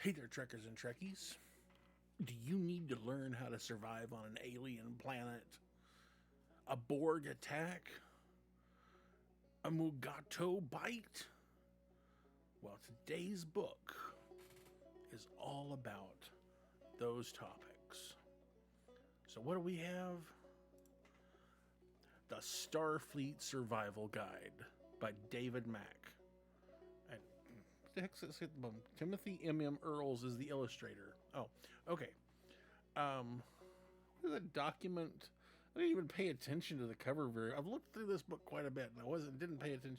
Hey there, Trekkers and Trekkies. Do you need to learn how to survive on an alien planet? A Borg attack? A Mugato bite? Well, today's book is all about those topics. So, what do we have? The Starfleet Survival Guide by David Mack. And what the heck's this at the bottom? Timothy M.M. Earls is the illustrator. Oh, okay. What is a document? I didn't even pay attention to the cover very. I've looked through this book quite a bit, and didn't pay attention.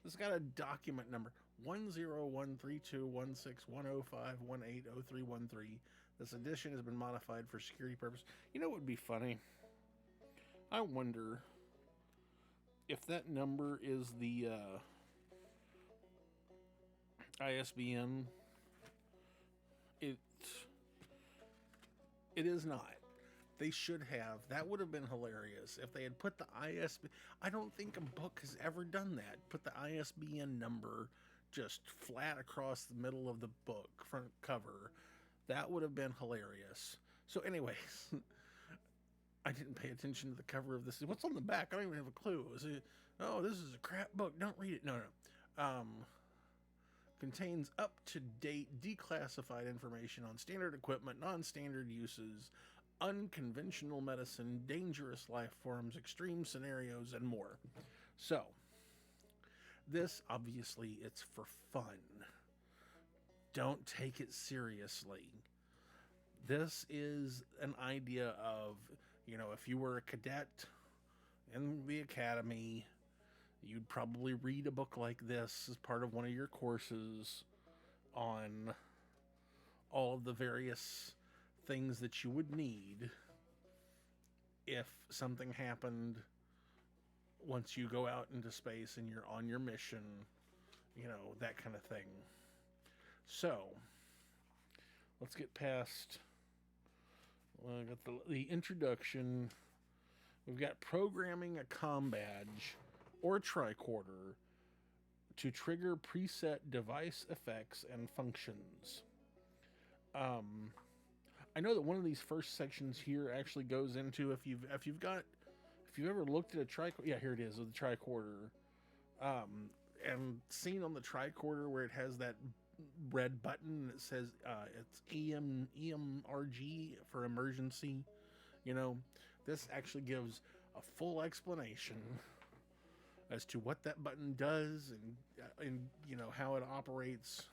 This got a document number 10132161051801313. This edition has been modified for security purpose. You know what would be funny? I wonder if that number is the ISBN. It is not. They should have. That would have been hilarious if they had put the ISBN. I don't think a book has ever done that. Put the ISBN number just flat across the middle of the book, front cover. That would have been hilarious. So, anyways, I didn't pay attention to the cover of this. What's on the back? I don't even have a clue. This is a crap book. Don't read it. No. Contains up-to-date declassified information on standard equipment, non-standard uses, unconventional medicine, dangerous life forms, extreme scenarios, and more. So, this, obviously, it's for fun. Don't take it seriously. This is an idea of, if you were a cadet in the academy, you'd probably read a book like this as part of one of your courses on all of the various things that you would need if something happened once you go out into space and you're on your mission, that kind of thing. So, let's get past. Well, I got the introduction. We've got programming a comm badge or tricorder to trigger preset device effects and functions. I know that one of these first sections here actually goes into if you've ever looked at a tricorder. Yeah, here it is with the tricorder, and seen on the tricorder where it has that red button that says it's EMRG for emergency. This actually gives a full explanation as to what that button does and how it operates.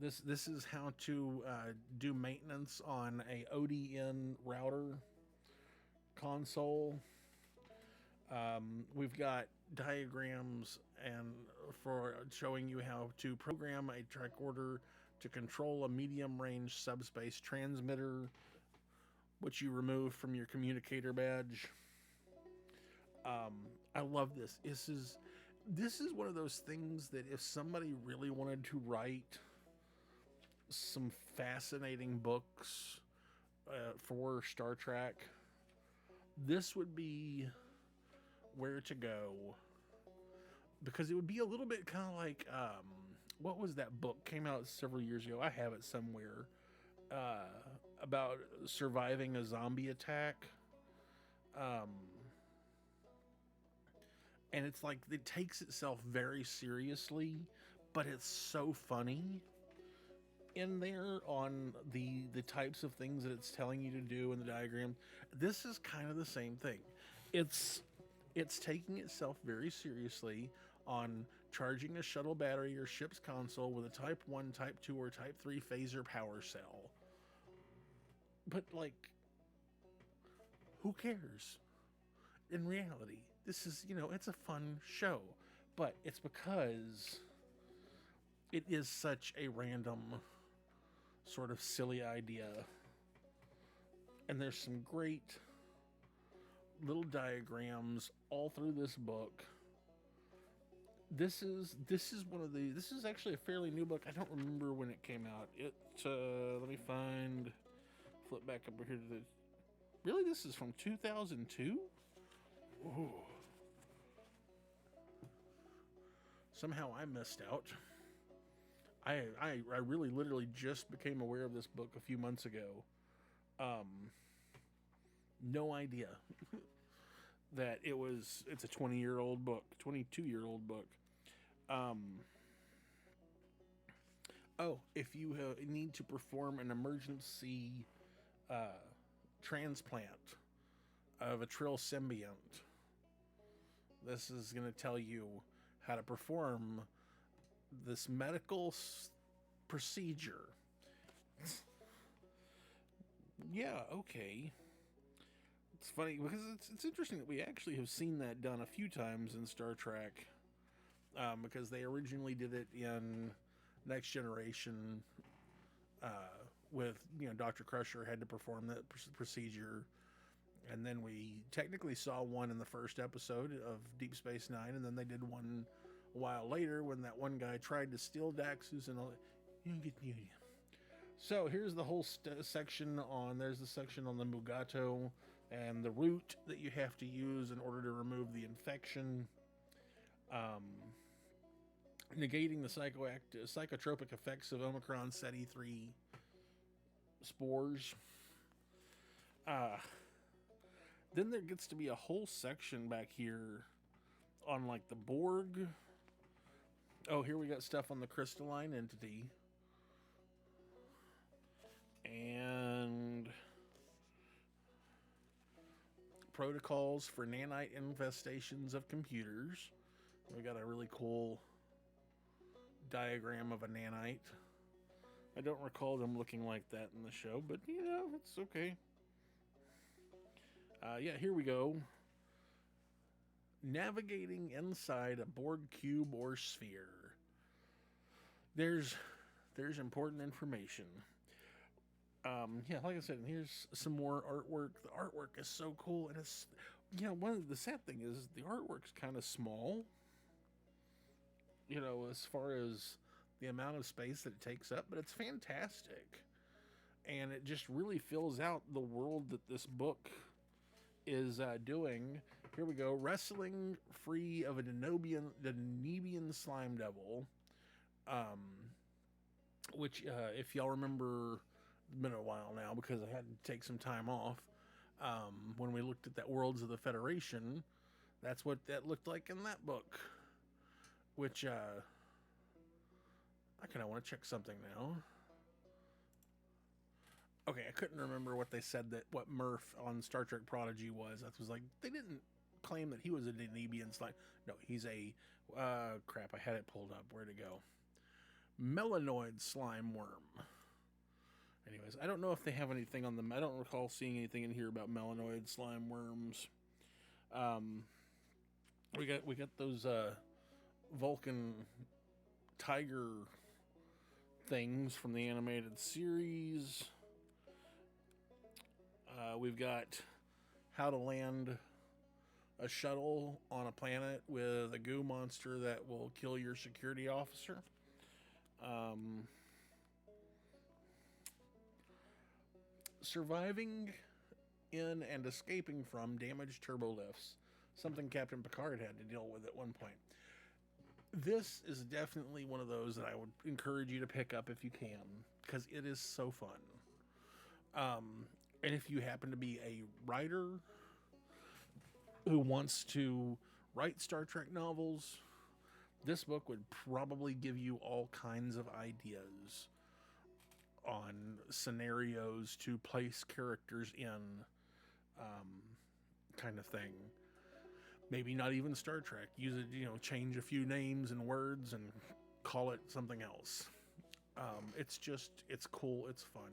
This is how to do maintenance on a ODN router console. We've got diagrams and for showing you how to program a tricorder to control a medium-range subspace transmitter, which you remove from your communicator badge. I love this. This is one of those things that if somebody really wanted to write some fascinating books for Star Trek, this would be where to go, because it would be a little bit kind of like what was that book came out several years ago? I have it somewhere. About surviving a zombie attack. And it's like it takes itself very seriously, but it's so funny in there on the types of things that it's telling you to do in the diagram. This is kind of the same thing. It's taking itself very seriously on charging a shuttle battery or ship's console with a Type 1, Type 2, or Type 3 phaser power cell. But, who cares? In reality, this is, it's a fun show. But it's because it is such a random, sort of silly idea. And there's some great little diagrams all through this book. This is actually a fairly new book. I don't remember when it came out. Let me flip back up here to the. Really, this is from 2002. Ooh. Somehow I missed out. I really literally just became aware of this book a few months ago. Um, no idea that it's a 20-year-old book, 22-year-old book. Um, oh, if you need to perform an emergency uh, transplant of a Trill symbiont, this is going to tell you how to perform this medical procedure. Yeah, okay. It's funny because it's interesting that we actually have seen that done a few times in Star Trek, because they originally did it in Next Generation, uh, with Dr. Crusher had to perform that procedure, and then we technically saw one in the first episode of Deep Space Nine, and then they did one a while later when that one guy tried to steal Daxus and all. So here's the whole section on. There's the section on the Mugato and the route that you have to use in order to remove the infection. Negating the psychotropic effects of Omicron Ceti 3 spores. Then there gets to be a whole section back here on like the Borg. Oh, here we got stuff on the crystalline entity. And protocols for nanite infestations of computers. We got a really cool diagram of a nanite. I don't recall them looking like that in the show, but it's okay. Yeah, here we go. Navigating inside a Borg cube or sphere. There's important information. Yeah, like I said, here's some more artwork. The artwork is so cool, and it's one of the sad thing is the artwork's kind of small. As far as the amount of space that it takes up, but it's fantastic, and it just really fills out the world that this book is doing. Here we go. Wrestling free of a Denebian slime devil, which if y'all remember, it's been a while now because I had to take some time off. When we looked at that Worlds of the Federation, that's what that looked like in that book. Which I kind of want to check something now. Okay, I couldn't remember what they said that what Murph on Star Trek Prodigy was. That was like they didn't claim that he was a Denebian slime. No, he's a crap. I had it pulled up. Where'd it go? Melanoid slime worm. Anyways, I don't know if they have anything on them. I don't recall seeing anything in here about melanoid slime worms. We got those Vulcan tiger things from the animated series. We've got how to land a shuttle on a planet with a goo monster that will kill your security officer. Surviving in and escaping from damaged turbolifts. Something Captain Picard had to deal with at one point. This is definitely one of those that I would encourage you to pick up if you can, because it is so fun. And if you happen to be a writer who wants to write Star Trek novels, this book would probably give you all kinds of ideas on scenarios to place characters in, kind of thing. Maybe not even Star Trek. Use it, change a few names and words and call it something else. It's cool. It's fun.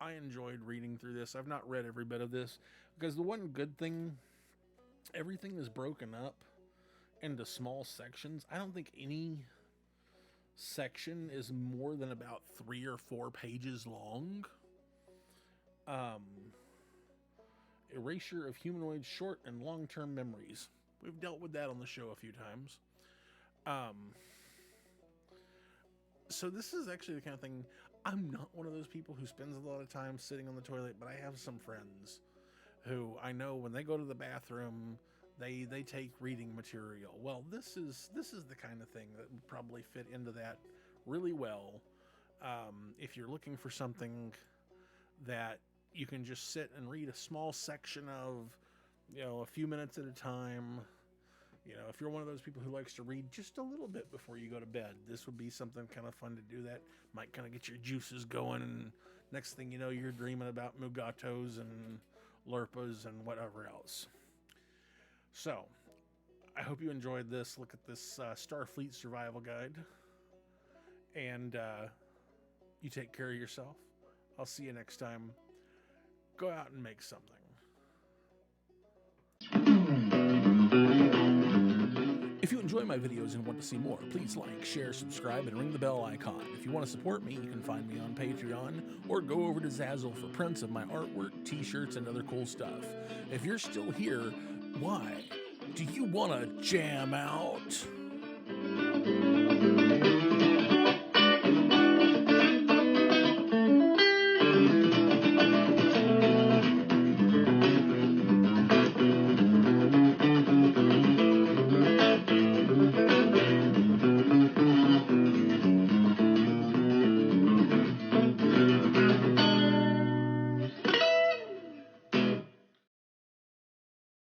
I enjoyed reading through this. I've not read every bit of this because the one good thing, everything is broken up into small sections. I don't think any section is more than about 3 or 4 pages long. Erasure of humanoid short and long-term memories. We've dealt with that on the show a few times. So this is actually the kind of thing, I'm not one of those people who spends a lot of time sitting on the toilet, but I have some friends who I know when they go to the bathroom, They take reading material. Well, this is the kind of thing that would probably fit into that really well. If you're looking for something that you can just sit and read a small section of, a few minutes at a time. If you're one of those people who likes to read just a little bit before you go to bed, this would be something kind of fun to do. That might kind of get your juices going, and next thing you know, you're dreaming about Mugatos and Lurpas and whatever else. So, I hope you enjoyed this. Look at this Starfleet survival guide. And you take care of yourself. I'll see you next time. Go out and make something. If you enjoy my videos and want to see more, please like, share, subscribe, and ring the bell icon. If you want to support me, you can find me on Patreon, or go over to Zazzle for prints of my artwork, t-shirts, and other cool stuff. If you're still here, why? Do you want to jam out?